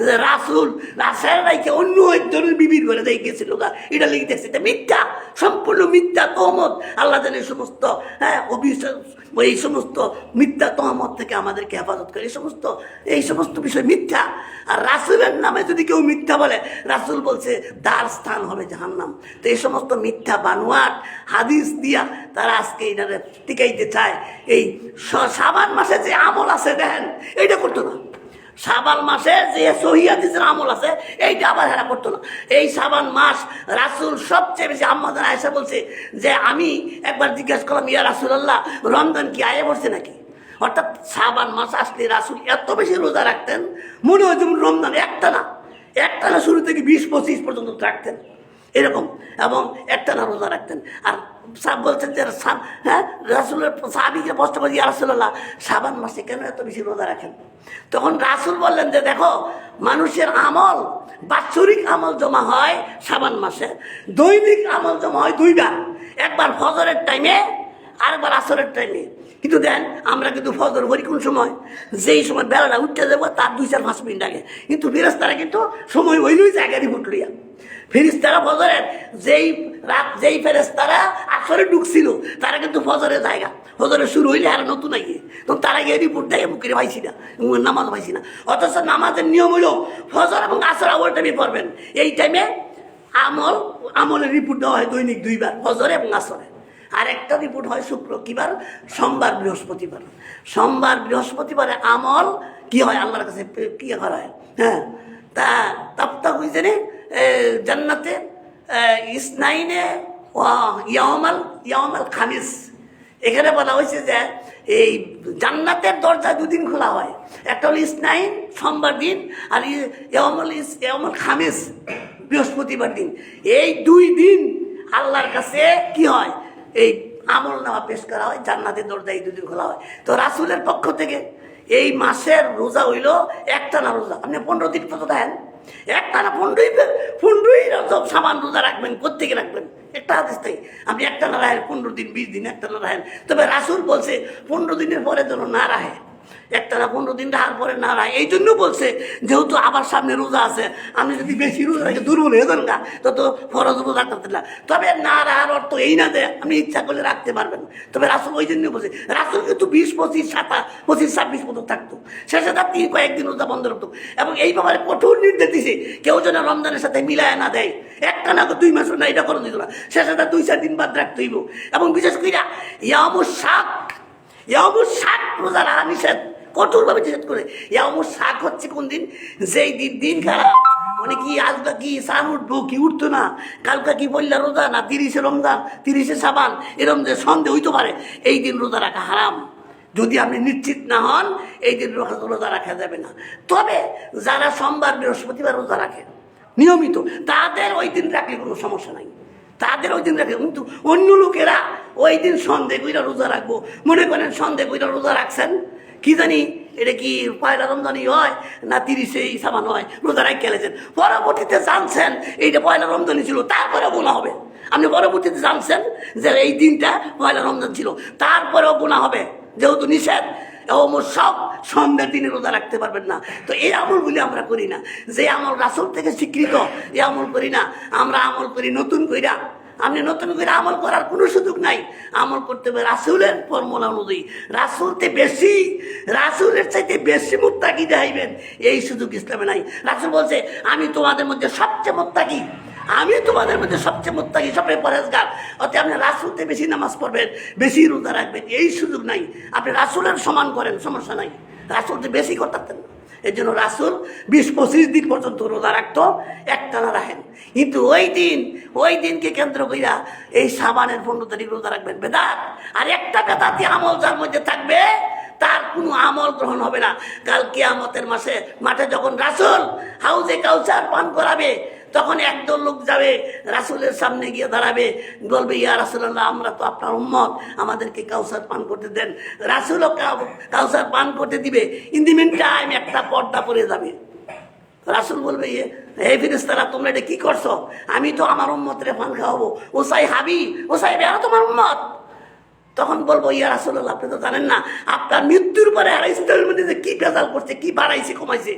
যে রাসেল রাইকে অন্য একজনের বিবির ঘরে যাই গেছিল গা, এটা লিখে দেখছে, এটা মিথ্যা, সম্পূর্ণ মিথ্যা তোহমত। আল্লাহ জানে এই সমস্ত অবিশ্বাস, এই সমস্ত মিথ্যা তোহমত থেকে আমাদেরকে হেফাজত করে। এই সমস্ত বিষয় মিথ্যা। আর রাসুলের নামে যদি কেউ মিথ্যা বলে, রাসুল বলছে তার স্থান হবে জাহান্নাম। তো এই সমস্ত মিথ্যা বানোয়াট হাদিস দিয়া তারা আজকে এটারে টিকাইতে চায়। এই শাবান মাসে যে আমল আছে দেখেন, এইটা করতো না। শাবান মাসে যে সহিহ হাদিসের আমল আছে এইটা আবার হেরা করতো না। এই শাবান মাস রাসুল সবচেয়ে বেশি, আম্মা আয়েশা বলছে যে আমি একবার জিজ্ঞাসা করলাম, ইয়া রাসূলুল্লাহ, রমজান কি আয়ে পড়ছে নাকি? অর্থাৎ শাবান মাস আসলে রাসুল এত বেশি রোজা রাখতেন, মনে হয় যেমন রমজান একটা না শুরু থেকে 20-25 পর্যন্ত রাখতেন এরকম, এবং একটা না রোজা রাখতেন। আর সাহেব বলছেন যে রাসুলের সাহাবীকে প্রশ্ন করি, ইয়া রাসূলুল্লাহ, শাবান মাসে কেন এত বেশি রোজা রাখেন? তখন রাসুল বললেন যে দেখো, মানুষের আমল, বাৎসরিক আমল জমা হয় শাবান মাসে, দৈনিক আমল জমা হয় দুইবার, একবার ফজরের টাইমে আরেকবার আসরের টাইমে। কিন্তু দেন আমরা কিন্তু ফজর করি কোন সময়? যেই সময় বেলাটা উঠতে যাবো তার 2-4-5 মিনিট আগে। কিন্তু ফেরেশতারা কিন্তু সময় হইলেই জায়গা রিপোর্ট লইয়া ফেরেশতারা ফজরের যেই ফেরেশতারা আসরে ঢুকছিল তারা কিন্তু ফজরের জায়গা, ফজরের শুরু হইলে আর নতুন আগে, তখন তারা গিয়ে রিপোর্ট দেয় মুখে পাইছি না, নামাজ পাইছি না। অথচ নামাজের নিয়ম হইল ফজর এবং আসর আওয়াল টাইমে পড়বেন। এই টাইমে আমলের রিপোর্ট দেওয়া হয় দৈনিক 2 বার, ফজরে এবং আসরে। আর একটা রিপোর্ট হয় সোমবার বৃহস্পতিবারে আমল কি হয় আল্লাহর কাছে কি করা হয়। তা হয়েছে জান্নাতে ইসনাইনে ইয়ামাল খামিস। এখানে বলা হয়েছে যে এই জান্নাতের দরজা 2 দিন খোলা হয়, একটা হলো ইসনাইন সোমবার দিন, আর ইয়ামাল খামিস বৃহস্পতিবার দিন। এই 2 দিন আল্লাহর কাছে কি হয়, এই আমল নামা পেশ করা হয়, জান্নাতের দরজা এই 2 দিন খোলা হয়। তো রাসুলের পক্ষ থেকে এই মাসের রোজা হইল একটানা রোজা। আপনি 15 দিন কত দেখেন, একটানা 15ই রজব শাবান রোজা রাখবেন, কোত্থেকে রাখবেন? একটা হাদিস তাই আপনি একটানা রাখেন 15 দিন 20 দিন একটানা রাখেন। তবে রাসুল বলছে 15 দিনের পরে যেন না রাখে, একটানা 15 দিন রাখার পরে না রাখে। এই জন্য বলছে যেহেতু আবার সামনে রোজা আছে, আপনি যদি বেশি রোজা রাখে দুর্বল হয়ে যান গা, তত ফরজ রোজা করতে না। তবে না রাখার অর্থ এই না যে আপনি ইচ্ছা করলে রাখতে পারবেন। তবে রাসুল ওই জন্য বলছে, রাসুল কিন্তু 20, 25, 26 মতো থাকতো, শেষে তার কয়েকদিন রোজা বন্ধ রাখতো। এবং এই ব্যাপারে কঠোর নির্দেশ দিছে, কেউ যেন রমজানের সাথে মিলায় না দেয়, একটা না 2 মাস না এটা করে দিত না, শেষে তার 2-4 দিন বাদ রাখতে হইব। এবং বিশেষ করে ইয়ামুস শাক রোজা রাখা নিষেধ, কঠোরভাবে নিষেধ করে। ইয়ামুস শাক হচ্ছে কোন দিন? যেই দিন খারাপ, মানে কি আজকে কি সান উঠবো কি উঠতো না, কালকা কি বললা রোজা না 30 রমজান 30 শাবান, এরম যে সন্দেহ হইতে পারে, এই দিন রোজা রাখা হারাম। যদি আপনি নিশ্চিত না হন এই দিন রোজা রাখা যাবে না। তবে যারা সোমবার বৃহস্পতিবার রোজা রাখে নিয়মিত, তাদের ওই দিন রাখলে কোনো সমস্যা নাই, তাদের ওই দিন রাখে। কিন্তু অন্য লোকেরা ওই দিন সন্দেহ কইরা রোজা রাখবো, মনে করেন সন্দেহ কইরা রোজা রাখছেন, কি জানি এটা কি পয়লা রমজানই হয় না 30 শাবান হয়, রোজা রাখ খেলেছেন, পরবর্তীতে জানছেন এইটা পয়লা রমজানই ছিল, তারপরেও গুনাহ হবে। আপনি পরবর্তীতে জানছেন যে এই দিনটা পয়লা রমজান ছিল, তারপরেও গুনাহ হবে, যেহেতু নিষেধ। সব সন্ধ্যার দিনে রোজা রাখতে পারবেন না। তো এই আমলগুলি আমরা করি না, যে আমল রাসূল থেকে স্বীকৃত এই আমল করি না। আমরা আমল করি নতুন কইরা। আপনি নতুন করে আমল করার কোনো সুযোগ নাই, আমল করতে হবে রাসূলের ফর্মুলা অনুযায়ী। রাসূলের চাইতে বেশি মুত্তাকি দেখাইবেন, এই সুযোগ ইসলামে নাই। রাসূল বলছে আমি তোমাদের মধ্যে সবচেয়ে মুত্তাকি, সবচেয়ে পরেজগার। অতএব আপনি রাসূলতে বেশি নামাজ পড়বেন, বেশি রোজা রাখবেন, এই সুযোগ নাই। আপনি রাসূলের সমান করেন, সমস্যা নাই, রাসূলতে বেশি করতেন না। এই জন্য রাসূল 20-25 দিন পর্যন্ত রোজা রাখতো, একটানা রাখেন। কিন্তু ওই দিনকে কেন্দ্র কইরা এই শাবানের 15 তারিখ রোজা রাখবেন, বেদাত। আর একটা বেদাতি আমল যার মধ্যে থাকবে তার কোনো আমল গ্রহণ হবে না। কাল কিয়ামতের মাঠে যখন রাসূল হাউজে কাউসার পান করাবে, তখন একদল লোক যাবে রাসূলের সামনে গিয়ে দাঁড়াবে, বলবে ইয়া রাসূলুল্লাহ, আমরা তো আপনার উম্মত, আমাদেরকে কাউসার পান করতে দেন। রাসূলও কাউসার পান করতে দিবে। ইন দি মিন টাইম একটা পর্দা পড়ে যাবে, রাসূল বলবে এই ফেরেশতারা তোমরা এটা কি করছো? আমি তো আমার উম্মতরে পান খাওয়াবো। ও চাই হাবি, ও চাই বেড়া তোমার উম্মত। তখন বলবো ইয়া রাসূলুল্লাহ, আপনি তো জানেন না আপনার মৃত্যুর পরে আর ইসলামের মধ্যে যে কি ভেজাল করছে, কি বাড়াইছে কমাইছে।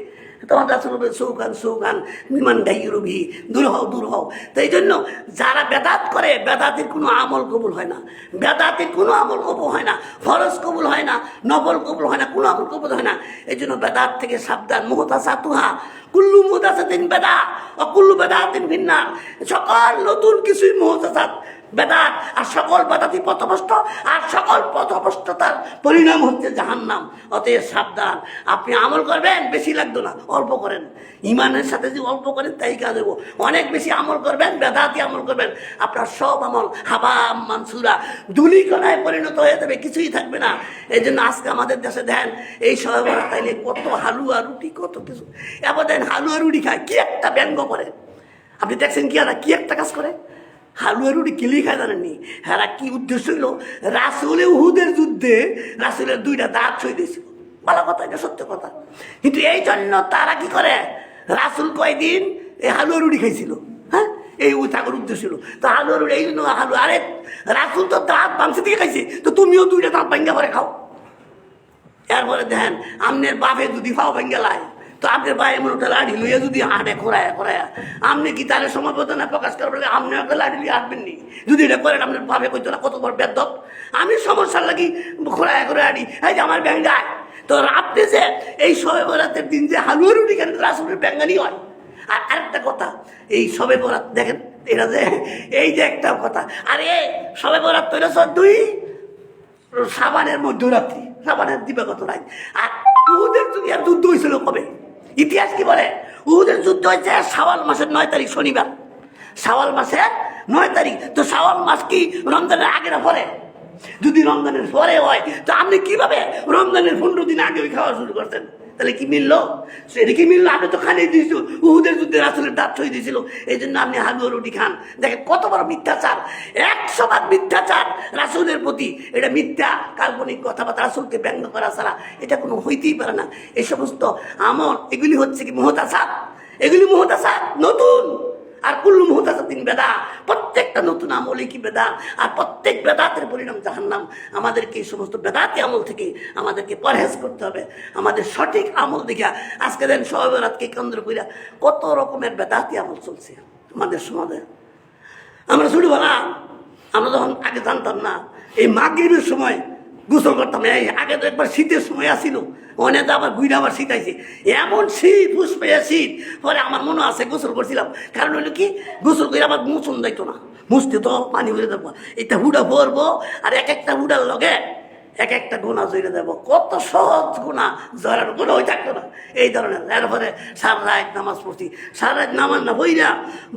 তখন রাসূল বলবে সৌগান সৌগান বিমান গাইরুভি, দূর হও দূর হও। তো এই জন্য যারা বেদাত করে, বেদাতের কোনো আমল কবুল হয় না, বেদাতের কোনো আমল কবুল হয় না, ফরজ কবুল হয় না, নফল কবুল হয় না, কোনো আমল কবুল হয় না। এই জন্য বেদাত থেকে সাবধান। মুহতাসাতুহা কুল্লু মুহতাসাতিন বেদা ও কুল্লু বেদাতিন ফিন্নার। সকল নতুন কিছুই মুহতাসাত, বেদাত, আর সকল বেদাতি পথভ্রষ্ট, আর সকল পথভ্রষ্টতার পরিণাম হচ্ছে জাহান্নাম। অতএব সাবধান। আপনি আমল করবেন, বেশি লাগতো না, অল্প করেন। ইমানের সাথে যদি অল্প করেন তাই কাজ হবো। অনেক বেশি আমল করবেন, বেদাতি আমল করবেন, আপনার সব আমল হাবা মানসুরা, ধুলিকণায় পরিণত হয়ে যাবে, কিছুই থাকবে না। এই জন্য আজকে আমাদের দেশে দেন এই সবে বরাত তাইলে কত হালুয়া রুটি, কত কিছু। এবার দেন হালুয়া রুটি খায়, কি একটা ব্যঙ্গ করে। আপনি দেখছেন কি কি একটা কাজ করে? হালুয়া রুটি কিলি খায় জানেননি? হ্যাঁ, কি উদ্দেশ্য হইল? রাসূলে উহুদের যুদ্ধে রাসূলের 2টা দাঁত ছুঁয়ে দিয়েছিল। ভালো কথা, এটা সত্য কথা। কিন্তু এই জন্য তারা কি করে? রাসূল কয়দিন এই হালুয়া রুটি খাইছিল। হ্যাঁ, এই থাকার উদ্দেশ্য ছিল। তো হালুয়া রুটি এই জন্য আরে রাসূল তো দাঁত মাংস দিয়ে খাইছে, তো তুমিও 2টা দাঁত ভাঙ্গা করে খাও। এরপরে দেখেন আমনের বাপে যদি ফাও ভাঙ্গা লাই, তো আপনার ভাই এমন একটা লাঠি লইয়া যদি হাঁটে খোরায়া আপনি কি তাহলে সমবেদনা প্রকাশ করবেন? আপনি একটা লাঠি লিয়ে হাঁটবেন নি? যদি এটা করেন আপনার ভাবে কইতো না কত বড় বেদব। আমি সমস্যার লাগি খোরায়া করে হাঁটি, এই যে আমার ব্যাঙ্গায়। তো আপনি যে এই শবে বরাতের দিন যে হালুয়া রুটি কেন রাসূলের ব্যাঙ্গানি হয়। আর আরেকটা কথা, এই শবে বরাত দেখেন, এটা যে এই যে একটা কথা, আরে শবে বরাত তৈরি 2 সাবানের মধ্যরাত্রি, সাবানের দিবাগত রাত। আর উহুদের যুদ্ধ হয়েছিল কবে? ইতিহাস কি বলে? উহুদের যুদ্ধ হয়েছে শাওয়াল মাসের 9 তারিখ, শনিবার। শাওয়াল মাসের 9 তারিখ। তো শাওয়াল মাস কি রমজানের আগে না পরে? যদি রমজানের পরে হয়, তো আপনি কিভাবে রমজানের 15 দিন আগে খাওয়া শুরু করতেন? তাহলে কি মিললো? সেটা কি মিললো? আপনি তো খানিয়ে দিয়েছিল, উহুদের যুদ্ধে রাসূলের দাঁত ছুঁয়ে দিয়েছিল। এই জন্য আপনি হালুয়া রুটি খান। দেখেন কত বড় মিথ্যাচার, 100 মিথ্যাচার রাসূলের প্রতি। এটা মিথ্যা কাল্পনিক কথাবার্তা, রাসূলকে ব্যঙ্গ করা ছাড়া এটা কোনো হইতেই পারে না। এই সমস্ত আমল এগুলি হচ্ছে কি মুহতাসাত, এগুলি মুহতাসাত নতুন। আর কুল্লু মুহতাসাতিন বেদা, প্রত্যেকটা নতুন আমলই কি বেদা, আর প্রত্যেক বেদাতের পরিণাম জাহান্নাম। আমাদেরকে এই সমস্ত বেদাতি আমল থেকে আমাদেরকে পরহেজ করতে হবে। আমাদের সঠিক আমল দেখা আজকে দেন শবে বরাতকে কেন্দ্র কইরা কত রকমের বেদাতি আমল চলছে আমাদের সমাজে। আমরা ছোটবেলা, আমরা যখন আগে জানতাম না, এই মাগরিবের সময় গোসল করতাম। এই আগে তো একবার শীতের সময় আসিল, অনেক আবার গুইরা আবার শীত আইছে, এমন শীত ফুসপে শীত। পরে আমার মনে আছে গোসল করছিলাম, কারণ হলো কি গোসল করে আবার মুছন যাইতো না, মুছতে তো পানি ভরে দেবো, এটা হুডা ভরবো, আর এক একটা হুডার লগে এক একটা গুণা জড়ে দেব। কত সহজ গুণা, জড়ার গুণা হয়ে থাকতো না এই ধরনের। এরপরে সারা রাত নামাজ পড়ছি, সারা রাত নামাজ না বইরা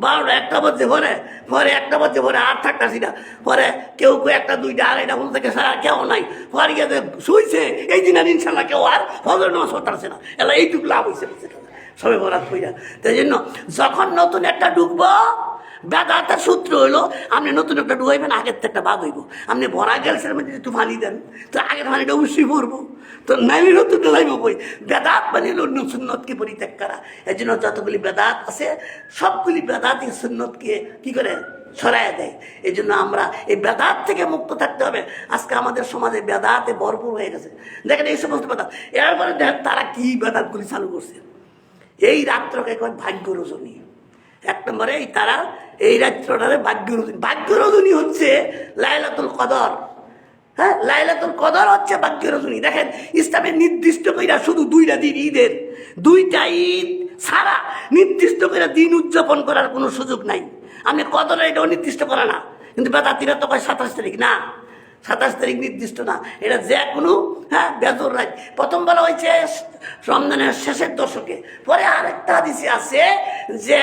12টা 1টা বাজে ভরে, পরে 1টা বাজে ভরে আর থাকতাছি না। পরে কেউ 1টা 2টা 2:30 ঘন্টা থেকে সারা কেউ নাই, পরে গিয়ে শুইছে। এই দিন আর ইনশাল্লাহ কেউ আর ফজর নামাজ পড়তেছে না। এলা এইটুকু লাভ হয়েছে সবে বরাত হইয়া। তাই জন্য যখন নতুন একটা ঢুকবো, বেদাতের সূত্র হইলো আপনি নতুন একটা ডুবাইবেন, আগের থেকে একটা বাদ হইব। আপনি ভরা গ্যাসের মধ্যে একটু পানি দেন, তো আগের পানিটা অবশ্যই পড়বো, তো নাইলে নতুনটা লাইব বই। বেদাত মানে হলো সুন্নতকে পরিত্যাগ করা। এই জন্য যতগুলি বেদাত আছে সবগুলি বেদাতই সুন্নতকে কি করে ছড়াইয়া দেয়। এই জন্য আমরা এই বেদাত থেকে মুক্ত থাকতে হবে। আজকে আমাদের সমাজে বেদাতে ভরপুর হয়ে গেছে। দেখেন এই সমস্ত বেদাত, এরপরে দেখেন তারা কি বেদাতগুলি চালু করছে। এই রাত্রকে কয় ভাগ্য রজনী। 1 নম্বরে তারা এই রাত্রটারে ভাগ্য রজনী। ভাগ্য রজনী হচ্ছে লাইলাতুল কদর। হ্যাঁ, লাইলাতুল কদর হচ্ছে ভাগ্য রজনী। দেখেন ইসলামের নির্দিষ্ট কইরা শুধু 2টা দিন, ঈদের 2টা ঈদ ছাড়া নির্দিষ্ট করে দিন উদযাপন করার কোনো সুযোগ নাই। আমি কদর এটাও নির্দিষ্ট করা না, কিন্তু বেদাতিরা তো কয় 27 তারিখ না, 27 তারিখ নির্দিষ্ট না, এটা যে কোনো বেজর রাত। প্রথম বলা হয়েছে রমজানের শেষের দশকে, পরে আরেকটা হাদিসে আছে যে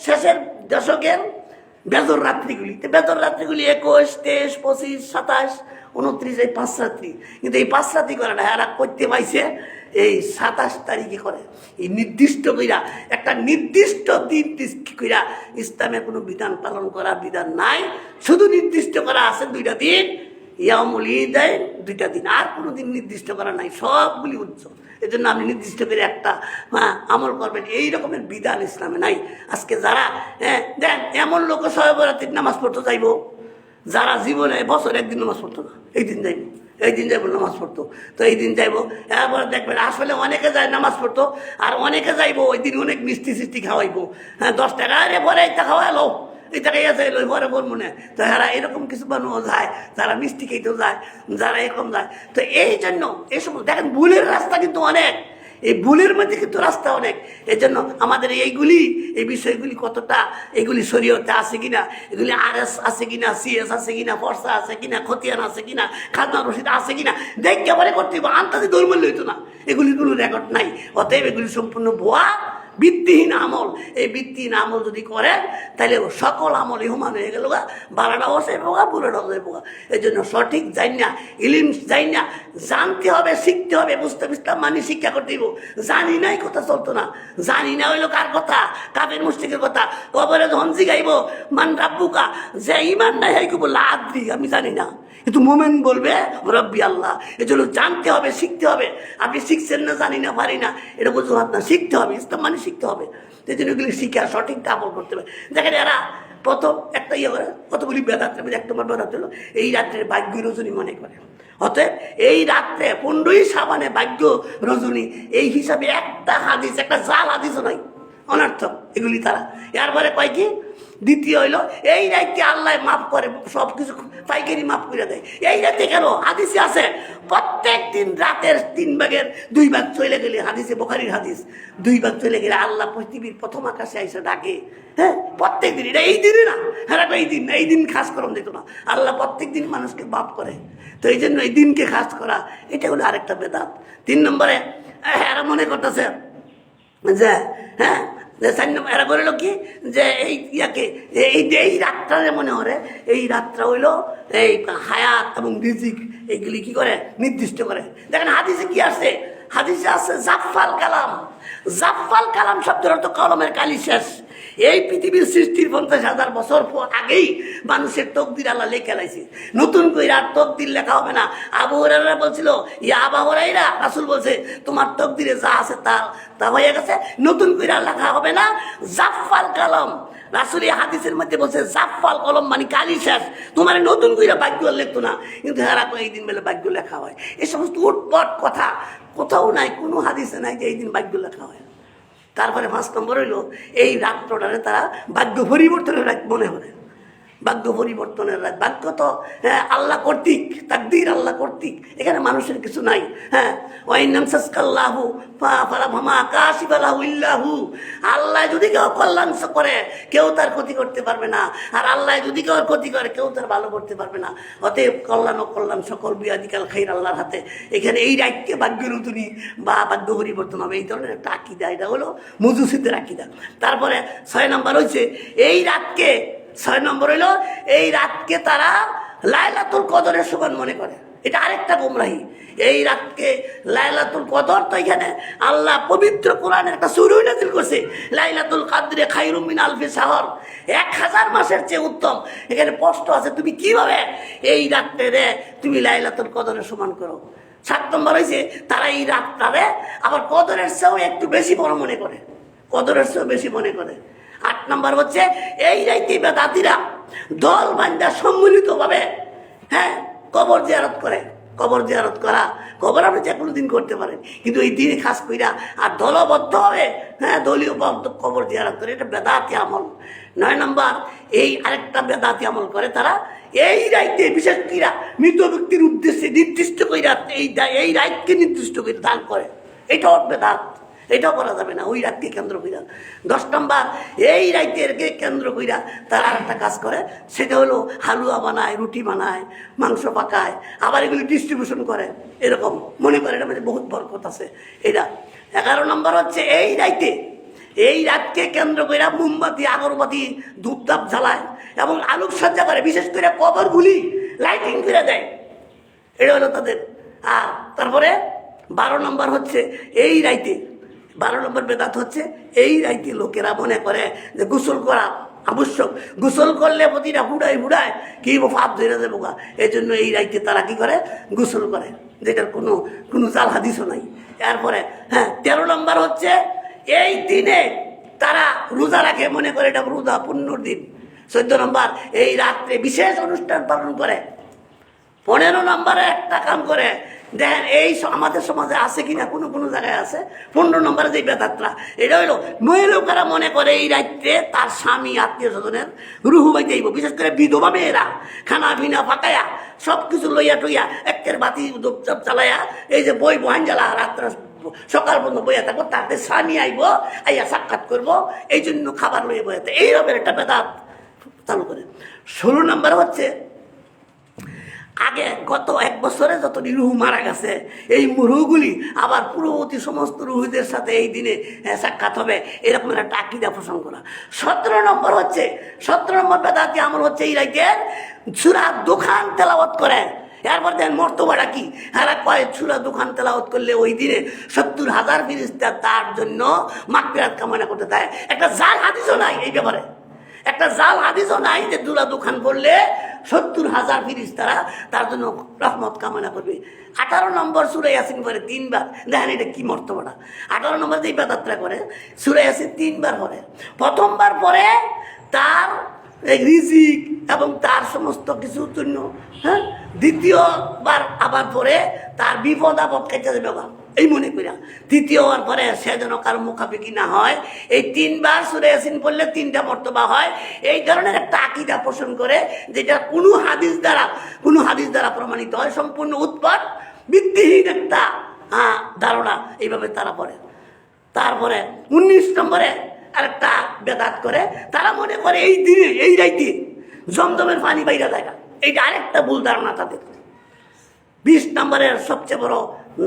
শেষের দশকের বেজর রাত্রিগুলি। বেজর রাত্রিগুলি 21, 23, 25, 27, 29, এই 5 রাত্রি। কিন্তু এই 5 রাত্রি করে না, এরা করতে পাইছে এই 27 তারিখে করে। এই নির্দিষ্ট কইরা একটা নির্দিষ্ট দিন কইরা ইসলামে কোনো বিধান পালন করা বিধান নাই। শুধু নির্দিষ্ট করা আছে 2টা দিন, ইয়ামুল ঈদাইন 2টা দিন, আর কোনো দিন নির্দিষ্ট করা নাই। সবগুলি উৎসব। এই জন্য আপনি নির্দিষ্ট করে একটা আমল করবেন, এই রকমের বিধান ইসলামে নাই। আজকে যারা দেন এমন লোক শবে বরাতের নামাজ পড়তে যাইব, যারা জীবনে বছর একদিন নামাজ পড়তো না, এই দিন যাইব, এই দিন যাইব নামাজ পড়তো, তো এই দিন যাইব। এরপরে দেখবেন আসলে অনেকে যায় নামাজ পড়তো, আর অনেকে যাইব ওই দিন অনেক মিষ্টি সিষ্টি খাওয়াইবো, 10 টাকা আরে পরে এটা খাওয়ালো, এই টাকা আছে পরে বলবো না। তো এরা এরকম কিছু মানুষ যায়, যারা মিষ্টি খেতেও যায়, যারা এরকম যায়। তো এই জন্য এই সময় দেখেন ভুলের রাস্তা কিন্তু অনেক, এই ভুলের মধ্যে কিন্তু রাস্তা অনেক। এই জন্য আমাদের এইগুলি, এই বিষয়গুলি কতটা এগুলি শরীয়তে আছে কিনা, এগুলি RS আছে কিনা, CS আছে কিনা, ফর্সা আছে কিনা, খতিয়ান আছে কিনা, খাজনা রসিদ আছে কিনা, দেখতে পারে করতে হবে, আন্তাজি দৌড় হইতো না, এগুলির কোনো রেকর্ড নাই। অতএব এগুলি সম্পূর্ণ ভুয়া ভিত্তিহীন আমল। এই ভিত্তিহীন আমল যদি করেন তাহলে সকল আমল ইহমান হয়ে গেল, বারাটাও বসে পোকা, পুরোটাও যায় পোকা। এই জন্য সঠিক যাই না, ইলিম যাই না, জানতে হবে, শিখতে হবে, বুঝতে ইসলাম মানি শিক্ষা করতে দিব। জানি নাই কথা চলতো না, জানি না হইলো কার কথা, কাপের মুশরিকের কথা। কবরে যখন জিগাইব মান রাব্বুকা, যে ইমান নাই হাই বললা আদ্রি, আমি জানি না, কিন্তু মোমেন বলবে রব্বি আল্লাহ। এই জন্য জানতে হবে, শিখতে হবে। আপনি শিখছেন না, জানি না, পারি না, এটা বুঝতে না, শিখতে হবে, ইসলাম মানে শিখতে হবে। এই জন্য এগুলি শিখে সঠিক আমল করতে হবে। দেখেন এরা প্রথম একটা করে কতগুলি বেদাতের মধ্যে 1 নম্বর বেদাত হলো এই রাত্রের ভাগ্য রজনী মনে করে। অতএব এই রাত্রে 15ই শাবানে ভাগ্য রজনী, এই হিসাবে একটা হাদিস, একটা জাল হাদিসও নাই, অনর্থক এগুলি তারা। এরপরে কয় কি, দ্বিতীয় হইল এই রাইতে আল্লাহ মাফ করে, সব কিছু পাইকারি মাফ করে দেয়। এই রাতে কেন হাদিসে আছে প্রত্যেক দিন রাতের 3 ভাগের 2 ভাগ চলে গেলে, হাদিসে বুখারীর হাদিস, 2 ভাগ চলে গেলে আল্লাহ পৃথিবীর প্রথম আকাশে আইসা ডাকে। প্রত্যেক দিন, এটা এই দিনে না, এই দিন না, এই দিন খাস করন দিত না, আল্লাহ প্রত্যেক দিন মানুষকে মাফ করে। তো এই জন্য এই দিনকে খাস করা, এটা হলো আরেকটা বেদাত। 3 নম্বরে এরা মনে করতেছে যে এরা বললো কি যে এই ইয়াকে এই রাতটা মনে হরে, এই রাতটা হইলো এই হায়াত এবং রিজিক, এইগুলি কি করে নির্দিষ্ট করে। দেখেন হাদিসে কি আসছে, হাদিসে আছে জাফফাল কালাম। জাফফাল কালাম শব্দের অর্থ কলমের কালি শেষ। এই পৃথিবীর সৃষ্টির 50,000 বছর আগেই মানুষের তকদির আল্লাহ লেখা লাইছে, নতুন করে আর তকদির লেখা হবে না। আবু হুরায়রা বলছিল, ইয়া আবু হুরায়রা, রাসূল বলছে তোমার তকদিরে যা আছে তা হয়ে গেছে, নতুন করে আর লেখা হবে না। জাফফাল কালাম, রাসূল এই হাদিসের মধ্যে বলছে জাফফাল কলম মানে কালি শেষ, তোমার নতুন করে ভাগ্য লিখতো না, কিন্তু হেরা এই দিন বেলা ভাগ্য লেখা হয়। এই সমস্ত উটপট কথা কোথাও নাই, কোনো হাদিসে নাই যে এই দিন ভাগ্য লেখা হয়। তারপরে 5 নম্বর হইল এই রাত্রটারে তারা ভাগ্য পরিবর্তনের রাত মনে করে। ভাগ্য পরিবর্তনের রাত, ভাগ্য তো আল্লাহ কর্তৃক, তাকদীর আল্লাহ কর্তৃক, এখানে মানুষের কিছু নাই। আল্লাহ যদি কেউ কল্যাণ করে কেউ তার ক্ষতি করতে পারবে না, আর আল্লাহ যদি কেউ ক্ষতি করে কেউ তার ভালো করতে পারবে না। অতএব কল্যাণ ও কল্যাণ সকল বিয়াদিকাল খাইর আল্লাহর হাতে। এখানে এই রাতকে ভাগ্য নতুনি বা ভাগ্য পরিবর্তন হবে, এই ধরনের একটা আকিদা, এটা হলো মজুসিদের আকিদা। তারপরে 6 নম্বর হচ্ছে এই রাতকে, 6 নম্বর হইল এই রাতকে তারা লাইলাতুল কদরের সমান মনে করে, এটা আরেকটা গোমরাহি। এই রাতকে লাইলাতুল কদর, তো এখানে আল্লাহ পবিত্র কোরআনের একটা সূরা নাযিল করছে, লাইলাতুল কদরে খায়রুম মিন আলফি শাহর, 1000 মাসের চেয়ে উত্তম। এখানে প্রশ্ন আছে, তুমি কিভাবে এই রাতটারে তুমি লাইলাতুল কদরের সমান করো? 7 নম্বর হয়েছে তারা এই রাতটারে আবার কদরের চেয়েও একটু বেশি বড় মনে করে, কদরের চেয়েও বেশি মনে করে। 8 নম্বর হচ্ছে এই রাইতে বেদাতিরা দল বান্ধা সম্মিলিত ভাবে কবর জিয়ারত করে। কবর জিয়ারত করা, কবর আপনি যে কোনো দিন করতে পারেন, কিন্তু এই দিনে খাস কইরা আর দলবদ্ধ হবে, দলীয় কবর জিয়ারত করে, এটা বেদাতি আমল। 9 নম্বর এই আরেকটা বেদাতি আমল করে তারা এই রাইতে বিশেষ কইরা মৃত ব্যক্তির উদ্দেশ্যে নির্দিষ্ট কইরা এই রাইতকে নির্দিষ্ট করে দান করে, এটা বেদাত, এটাও করা যাবে না ওই রাতকে কেন্দ্র কইরা। 10 নম্বর এই রাইতেরকে কেন্দ্র কইরা তারা আর একটা কাজ করে, সেটা হলো হালুয়া বানায়, রুটি বানায়, মাংস পাকায়, আবার এগুলি ডিস্ট্রিবিউশন করে, এরকম মনে করে এটা মানে বহুত বরকত আছে এটা। 11 নম্বর হচ্ছে এই রাইতে, এই রাতকে কেন্দ্র কইরা মোমবাতি, আগরবাতি, ধূপধাপ জ্বালায় এবং আলোকসজ্জা করে, বিশেষ করে কবরগুলি লাইটিং করে দেয়, এটা হলো তাদের। আর তারপরে 12 নম্বর হচ্ছে এই রাইতে, 12 নম্বর বেদাত হচ্ছে এই রাইতে লোকেরা মনে করে যে গোসল করা আবশ্যক। গোসল করলে প্রতিটা হুড়ায় কি ফাপ ধরে দেবো গা, এই জন্য এই রাইতে তারা কি করে, গোসল করে, যেটার কোনো কোনো জাল হাদিসও নাই। এরপরে 13 নম্বর হচ্ছে এই দিনে তারা রোজা রাখে, মনে করে এটা রোজা পুণ্যর দিন। 14 নম্বর এই রাত্রে বিশেষ অনুষ্ঠান পালন করে। 15 নম্বরে একটা কাম করে, দেখেন এই আমাদের সমাজে আছে কিনা, কোনো কোনো জায়গায় আছে। 15 নম্বরে যে বেদাতরা, এটা হইলো মহিলারা মনে করে এই রাত্রে তার স্বামী আত্মীয় স্বজনের রুহু বাইতে আইব, বিশেষ করে বিধবা মেয়েরা খানা পিনা পাকায়া সব কিছু লইয়া টইয়া একের বাতি চালাইয়া এই যে বই বহান জ্বালা রাত্রে সকাল পর্যন্ত বইয়া থাকবো, তাদের স্বামী আইব, আইয়া সাক্ষাৎ করবো, এই জন্য খাবার লইয়া বইয়াতে, এইরকম একটা বেদাত চালু করে। 16 নম্বর হচ্ছে আগে গত 1 বছরে যত রুহু মারা গেছে, এই রুহগুলি আবার পূর্ববর্তী সমস্ত রুহুদের সাথে এই দিনে সাক্ষাৎ হবে, এরকম একটা আকীদা পোষণ করা। 17 নম্বর হচ্ছে 17 নম্বর বেদাতি আমল হচ্ছে এই রাইতের সূরা দুখান তেলাওয়াত করে। এরপর দেন মর্তবাটা কি, এরা কয় সূরা দুখান তেলাওয়াত করলে ওই দিনে 70,000 ফেরেশতা তার জন্য মাগফিরাত কামনা করতে দেয়। একটা জাল হাদিসও নাই এই ব্যাপারে, একটা জাল হাদিসও নাই যে সূরা দুখান পড়লে 70,000 ফেরেশতারা তার জন্য রহমত কামনা করবে। 18 নম্বর সূরা ইয়াসিন পড়ে 3 বার, দেখেন এটা কি মর্তবাটা। 18 নম্বর যে ইবাদতটা করে সূরা ইয়াসিন 3 বার পড়ে। প্রথমবার পরে তার রিজিক এবং তার সমস্ত কিছুর জন্য, দ্বিতীয়বার আবার পরে তার বিপদ আপদ কেটে যাবে এই মনে করিয়া, তৃতীয়বার পরে সে যেন কারো মুখাপেক্ষি না হয়। এই 3 বার সূরা ইয়াসিন পড়লে 3টা মর্তবা হয়। এই ধরনের একটা আকীদা পোষণ করে, যেটা কোনো হাদিস দ্বারা প্রমাণিত হয়, সম্পূর্ণ উৎপাদ ভিত্তিহীন একটা ধারণা, এইভাবে তারা পড়ে। তারপরে 19 নম্বরে আরেকটা বেদাত করে, তারা মনে করে এই দিনে এই রাইতে জমজমের পানি বাইরে জায়গা, এইটা আরেকটা ভুল ধারণা তাদের। 20 নম্বরের সবচেয়ে বড়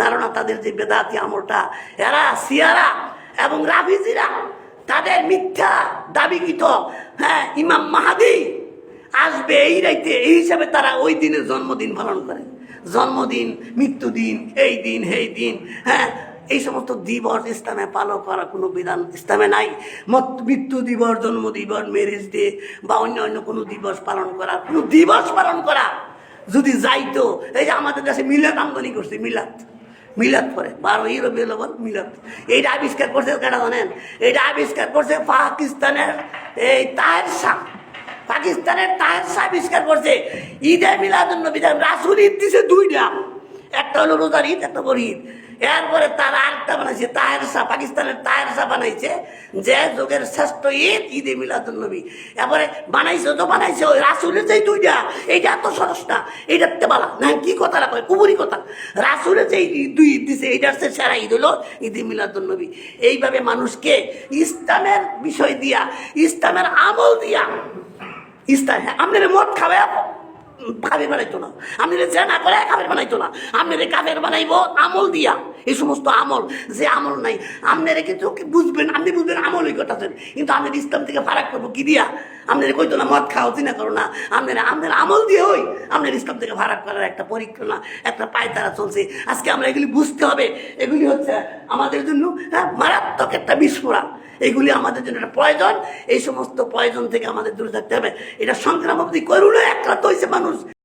ধারণা তাদের যে বেদাতি আমলটা, এরা শিয়ারা এবং রাফিজিরা তাদের মিথ্যা দাবিকৃত ইমাম মাহাদি আসবে এই রাইতে, এই হিসাবে তারা ওই দিনের জন্মদিন পালন করে। জন্মদিন, মৃত্যুদিন, এই দিন এই দিন, এই সমস্ত দিবস ইসলামে পালন করার কোনো বিধান ইসলামে নাই। মৃত্যু দিবস, জন্ম দিবস, ম্যারেজ ডে বা অন্য কোনো দিবস পালন করা যদি যাইতো, এই যে আমাদের দেশে মিলাদ আমদানি করছে, মিলাদ পরে 12ই রবিউল আউয়াল মিলাদ, এইটা আবিষ্কার করছে কেটা জানেন? এইটা আবিষ্কার করছে পাকিস্তানের এই তাহের শাহ। পাকিস্তানের তাহের শাহ আবিষ্কার করছে ঈদে মিলাদুন নবী। রাসূল ঈদ দিছে 2টা, একটা হলো রোজার ঈদ, একটা বড় ঈদ। এরপরে তারা আরেকটা বানাইছে, তাহের শাহ, পাকিস্তানের তাহের শাহ বানাইছে যে যুগের শ্রেষ্ঠ ঈদ ঈদে মিলাদুন নবী। এরপরে বানাইছে ওই রাসূলের যে 2টা, এইটা এত সরস না, এইটাতে বালা না, কি কথাটা কয়, কুবুরি কথা। রাসূলের যে 2 ঈদ দিছে, এইটার সে সেরা ঈদ হলো ঈদে মিলাদুন নবী। এইভাবে মানুষকে ইসলামের বিষয় দিয়া, ইসলামের আমল দিয়া, ইসলাম আপনার মদ খাবে কাফের বানাইতো না, আপনার জেনা করে কাফের বানাইতো না, আপনার কাফের বানাইবো আমল দিয়া। এই সমস্ত আমল যে আমল নাই, আপনারা কিন্তু বুঝবেন, আপনি বুঝবেন আমল ওই ঘটাছেন, কিন্তু আপনার ইসলাম থেকে ফারাক করবো কি দিয়া? আপনারা কইতো না মদ খাও, চিনা করো না, আপনার আমল দিয়ে হই আপনার ইসলাম থেকে ফারাক করার একটা পরিক্রমা, একটা পায়তারা চলছে। আজকে আমরা এগুলি বুঝতে হবে। এগুলি হচ্ছে আমাদের জন্য মারাত্মক একটা বিস্ফোরণ। এইগুলি আমাদের জন্য একটা প্রয়োজন। এই সমস্ত প্রয়োজন থেকে আমাদের দূরে থাকতে হবে। এটা সংক্রামক করুণা আক্রান্ত হয়েছে মানুষ।